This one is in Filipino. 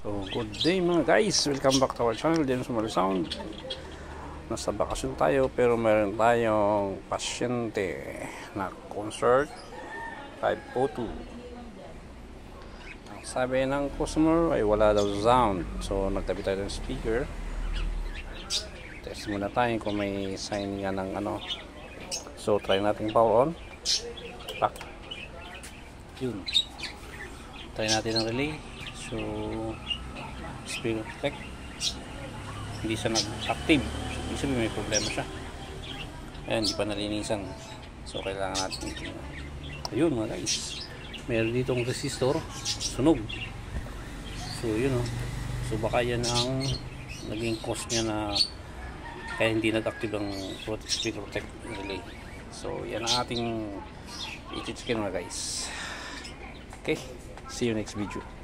So, good day mga guys, welcome back to our channel, James Mall Sound. Nasa bakasyon tayo pero meron tayong pasyente na concert 502. Ang sabi ng customer ay wala daw sound, so nagtabi tayo ng speaker. Test muna tayo kung may sign nga ng ano. So try natin power on. Pak. Yun, try natin ang relay. So speaker protect, hindi siya nag-active, hindi sabihin may problema siya. Ayan, hindi pa nalinisan, so kailangan natin ayun mga guys, meron ditong resistor sunog. So yun so baka yan ang naging cause niya na kaya hindi nag-active ang speaker protect relay. So yan ang ating i-check mga guys. Okay, see you next video.